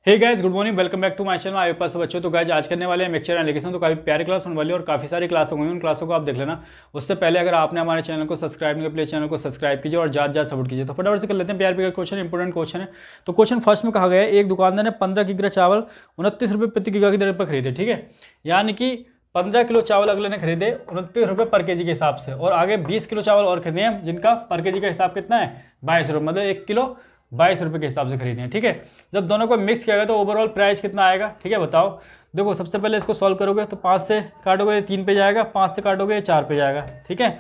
Hey guys, good morning, welcome back to my channel. आपके पास बच्चों तो गाइस आज करने वाले हैं मिक्सचर एप्लीकेशन। तो काफ़ी प्यारी क्लास होने वाली है और काफ़ी सारी क्लास होंगी, उन क्लासों को आप देख लेना। उससे पहले अगर आपने हमारे चैनल को सब्सक्राइब नहीं किया, प्लीज चैनल को सब्सक्राइब कीजिए और ज़्यादा सपोर्ट कीजिए। तो फटाफट से कर लेते हैं प्यार प्यार क्वेश्चन, इंपॉर्टेंट क्वेश्चन है। तो क्वेश्चन फर्स्ट में कहा गया है, एक दुकानदार ने 15 किग्रा चावल 29 रुपये प्रति किग्रा की दर पर खरीदे। ठीक है, यानी कि 15 किलो चावल अगले ने खरीदे 29 रुपये पर केजी के हिसाब से, और आगे 20 किलो चावल और खरीदे हैं जिनका पर केजी का हिसाब कितना है 22 रुपये, मतलब 1 किलो 22 रुपये के हिसाब से खरीदे हैं। ठीक है, जब दोनों को मिक्स किया गया तो ओवरऑल प्राइस कितना आएगा। ठीक है, बताओ। देखो सबसे पहले इसको सॉल्व करोगे तो 5 से काटोगे 3 पे जाएगा, 5 से काटोगे 4 पे जाएगा। ठीक है,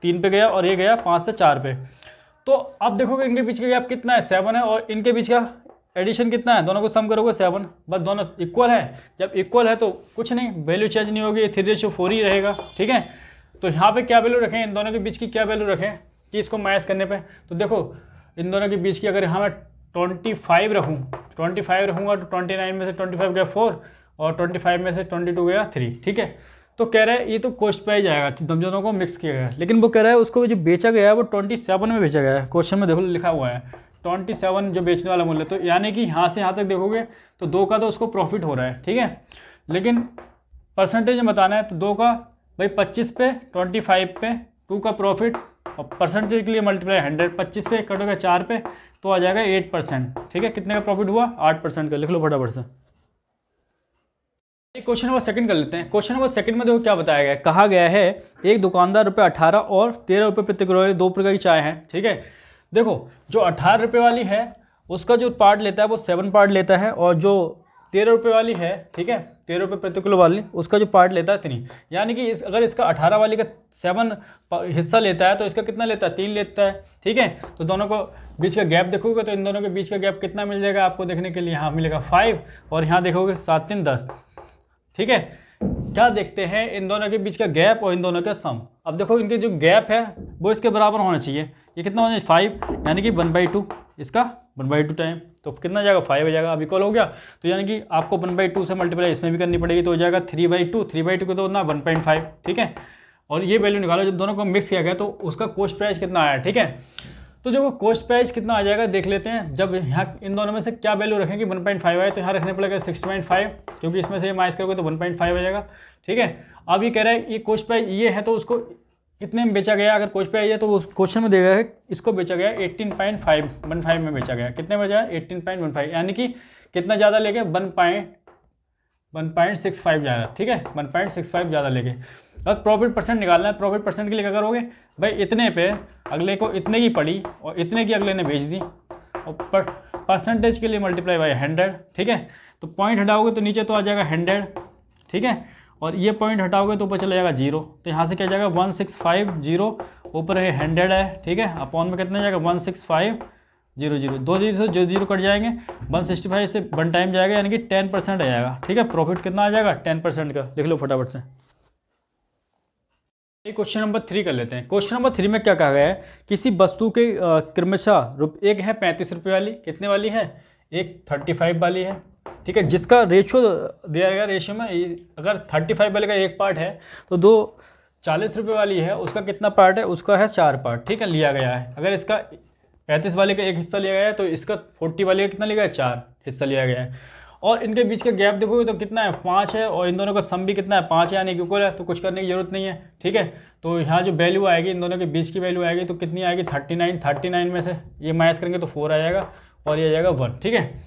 3 पे गया और ये गया 5 से 4 पे। तो अब देखोगे इनके बीच का गैप कितना है 7 है, और इनके बीच का एडिशन कितना है, दोनों को सम करोगे 7, बस दोनों इक्वल है। जब इक्वल है तो कुछ नहीं, वैल्यू चेंज नहीं होगी, 3:4 ही रहेगा। ठीक है, तो यहाँ पे क्या वैल्यू रखें, इन दोनों के बीच की क्या वैल्यू रखें कि इसको मैच करने पे। तो देखो इन दोनों के बीच की अगर यहाँ मैं 25 रखूँ, 25 रखूँगा तो 29 में से 25 गया 4 और 25 में से 22 गया 3। ठीक है, तो कह रहा है ये तो कॉस्ट प्राइस जाएगा, तुम दोनों को मिक्स किया गया, लेकिन वो कह रहा है उसको जो बेचा गया है वो 27 में बेचा गया है। क्वेश्चन में देखो लिखा हुआ है 27 जो बेचने वाला मूल्य। तो यानी कि यहाँ से यहाँ तक देखोगे तो 2 का तो उसको प्रॉफिट हो रहा है। ठीक है, लेकिन परसेंटेज में बताना है तो 2 का भाई 25 पे, 25 पे 2 का प्रॉफिट, और परसेंटेज के लिए मल्टीप्लाई 100, 25 से कटोगे 4 पे तो आ जाएगा 8%। ठीक है, कितने का प्रॉफिट हुआ 8% का। लिख लो फटाफट से। क्वेश्चन नंबर सेकंड कर लेते हैं। क्वेश्चन नंबर सेकंड में देखो क्या बताया गया है। कहा गया है एक दुकानदार ₹18 और 13 रुपये प्रति किलो वाली 2 प्रकार की चाय है। ठीक है, देखो जो 18 रुपये वाली है उसका जो पार्ट लेता है वो 7 पार्ट लेता है, और जो 13 रुपये वाली है, ठीक है 13 रुपये प्रति किलो वाली, उसका जो पार्ट लेता है 3। यानी कि अगर इसका 18 वाली का 7 हिस्सा लेता है तो इसका कितना लेता है 3 लेता है। ठीक है, तो दोनों को बीच का गैप देखोगे तो इन दोनों के बीच का गैप कितना मिल जाएगा आपको देखने के लिए, यहाँ मिलेगा 5 और यहाँ देखोगे 7 3 10। ठीक है, क्या देखते हैं इन दोनों के बीच का गैप और इन दोनों का सम। अब देखो इनके जो गैप है वो इसके बराबर होना चाहिए। ये कितना होना चाहिए 5, यानी कि 1/2, इसका 1/2 टाइम, तो कितना जाएगा 5 हो जाएगा। अब इक्वल हो गया तो यानी कि आपको 1/2 से मल्टीप्लाई इसमें भी करनी पड़ेगी, तो हो जाएगा 3/2, 3/2 को तो ना 1.5। ठीक है, और ये वैल्यू निकालो जब दोनों को मिक्स किया गया तो उसका कॉस्ट प्राइस कितना आया। ठीक है, तो जो वो कॉस्ट प्राइस कितना आ जाएगा देख लेते हैं। जब यहाँ इन दोनों में से क्या वैल्यू रखेंगे 1.5 आए तो यहाँ रखने पड़ेगा 6.5, क्योंकि इसमें से ये माइनस करोगे तो 1.5 आ जाएगा। ठीक है, अब ये कह रहा है ये कॉस्ट प्राइस ये है तो उसको कितने में बेचा गया। अगर कॉस्ट प्राइस है तो उस क्वेश्चन में देगा है इसको बेचा गया 18.515 में बेचा गया। कितने में जाए 18.15, यानी कि कितना ज़्यादा लेके 1.65 ज़्यादा। ठीक है, 1.65 ज़्यादा लेके। अब प्रॉफिट परसेंट निकालना है। प्रॉफिट परसेंट के लिए क्या करोगे भाई, इतने पे अगले को इतने की पड़ी और इतने की अगले ने बेच दी, और परसेंटेज के लिए मल्टीप्लाई बाई 100। ठीक है, तो पॉइंट हटाओगे तो नीचे तो आ जाएगा 100। ठीक है, और ये पॉइंट हटाओगे तो ऊपर चला जाएगा 0, तो यहाँ से क्या जाएगा 1650, ऊपर है 100 है। ठीक है, अपॉन में कितना जाएगा 16500, 2 0 से 0 कट जाएंगे, 165 से 1 टाइम जाएगा, यानी कि 10% आ जाएगा। ठीक है, प्रॉफिट कितना आ जाएगा 10% का। लिख लो फटाफट से। क्वेश्चन नंबर 3 कर लेते हैं। क्वेश्चन नंबर 3 में क्या कहा गया है, किसी वस्तु के क्रमशः एक है 35 रुपये वाली, कितने वाली है, एक 35 वाली है। ठीक है, जिसका रेशो दिया गया, रेशो में अगर 35 वाले का एक पार्ट है तो 2 40 रुपये वाली है उसका कितना पार्ट है, उसका है 4 पार्ट। ठीक है, लिया गया है। अगर इसका 35 वाले का एक हिस्सा लिया गया है तो इसका 40 वाले का कितना लिया गया है 4 हिस्सा लिया गया है। और इनके बीच का गैप देखोगे तो कितना है 5 है, और इन दोनों का सम भी कितना है 5 है, यानी कि इक्वल है, तो कुछ करने की जरूरत नहीं है। ठीक है, तो यहाँ जो वैल्यू आएगी इन दोनों के बीच की वैल्यू आएगी तो कितनी आएगी 39 में से ये माइनस करेंगे तो 4 आ जाएगा और ये आ जाएगा 1। ठीक है,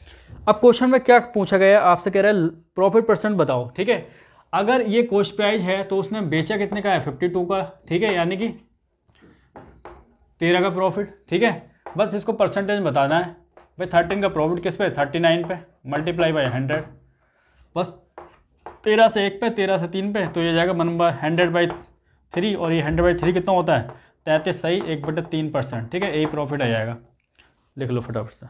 अब क्वेश्चन में क्या पूछा गया है आपसे, कह रहा है प्रॉफिट परसेंट बताओ। ठीक है, अगर ये कॉस्ट प्राइस है तो उसने बेचा कितने का है 52 का। ठीक है, यानी कि 13 का प्रॉफिट। ठीक है, बस इसको परसेंटेज बताना है भाई 13 का प्रॉफिट किस पे 39 पे, मल्टीप्लाई बाई 100, बस 13 से 1 पे 13 से 3 पे, तो ये जाएगा 100/3, और ये 100/3 कितना होता है 33 सही 1/3%। ठीक है, यही प्रॉफिट आ जाएगा। लिख लो फटाफट से।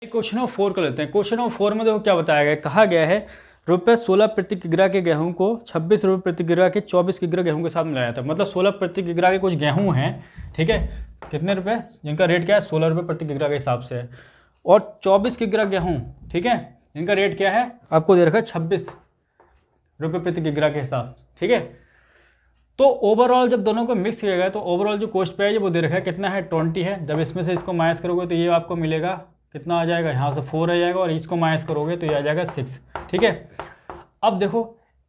क्वेश्चन नंबर 4 कर लेते हैं। क्वेश्चन नंबर 4 में देखो क्या बताया गया है। कहा गया है ₹16 प्रति किग्रा के गेहूं को 26 रुपये प्रति किग्रा के 24 किग्रा गेहूं के साथ मिलाया था। मतलब 16 प्रति किग्रा के कुछ गेहूं हैं। ठीक है, कितने रुपए, जिनका रेट क्या है 16 रुपये प्रति किग्रा के हिसाब से है, और 24 किग्रा गेहूं, ठीक है, इनका रेट क्या है आपको दे रखा है 26 रुपये प्रति किग्रा के हिसाब। ठीक है, तो ओवरऑल जब दोनों को मिक्स किया गया तो ओवरऑल जो कॉस्ट प्राइस है वो दे रखा है कितना है 20 है। जब इसमें से इसको माइनस करोगे तो ये आपको मिलेगा कितना आ जाएगा, यहाँ से 4 आ जाएगा और इसको माइनस करोगे तो ये आ जाएगा 6। ठीक है, अब देखो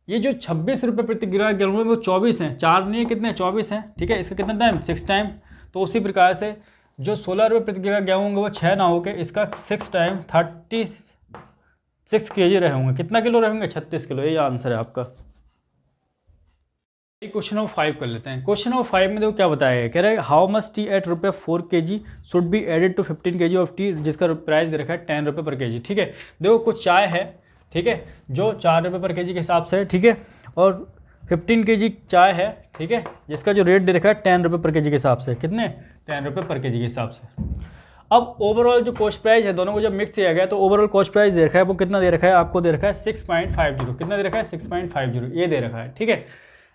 ये जो 26 रुपये प्रति ग्राम गेहूँ है वो 24 हैं, 4 नहीं है, कितने 24 हैं। ठीक है, इसका कितना टाइम 6 टाइम। तो उसी प्रकार से जो 16 रुपये प्रति ग्राम गेहूँ होंगे वो 6 ना होके इसका 6 टाइम 36 kg रहे होंगे। कितना किलो रहेंगे, 36 किलो। ये आंसर है आपका। क्वेश्चन नंबर 5 कर लेते हैं। क्वेश्चन नंबर 5 में देखो क्या बताया है, कह रहा है how much tea at ₹4 kg should be added to 15 kg of tea, जिसका प्राइस दे रखा है 10 रुपये पर kg। ठीक है, देखो कुछ चाय है, ठीक है, जो 4 रुपये पर kg के हिसाब से है। ठीक है, और 15 kg चाय है, ठीक है, जिसका जो रेट दे रखा है 10 रुपये पर kg के हिसाब से। कितने, 10 रुपये पर kg के हिसाब से। अब ओवरऑल जो कॉस्ट प्राइस है दोनों को जब मिक्स किया गया तो ओवरऑल कॉस्ट प्राइस दे रखा है वो कितना दे रखा है, आपको दे रखा है 6.50। कितना दे रखा है, 6.50 ये दे रखा है। ठीक है,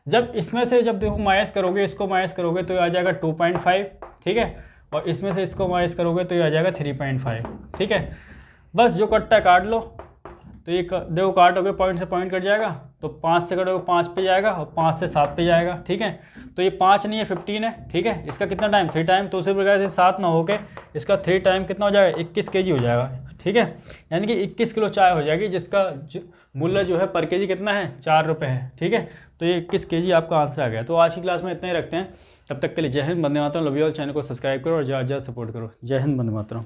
जब इसमें से जब देखो माइनस करोगे, इसको माइनस करोगे तो ये आ जाएगा 2.5। ठीक है, और इसमें से इसको माइनस करोगे तो ये आ जाएगा 3.5। ठीक है, बस जो कटता है काट लो। तो ये देखो काटोगे पॉइंट से पॉइंट कट जाएगा, तो 5 से कटोगे 5 पे जाएगा और 5 से 7 पे जाएगा। ठीक है, तो ये 5 नहीं है 15 है। ठीक है, इसका कितना टाइम 3 टाइम, तो उसी प्रकार से 7 ना होके इसका 3 टाइम कितना हो जाएगा, 21 kg हो जाएगा। ठीक है, यानी कि 21 किलो चाय हो जाएगी, जिसका मूल्य जो है पर kg कितना है, 4 रुपये है। ठीक है, तो ये 21 kg आपका आंसर आ गया। तो आज की क्लास में इतना ही रखते हैं, तब तक के लिए जय Hind, Vande Mataram, love you all. Channel को सब्सक्राइब करो और ज़्यादा सपोर्ट करो। जय हिंद, वंदे मातरम।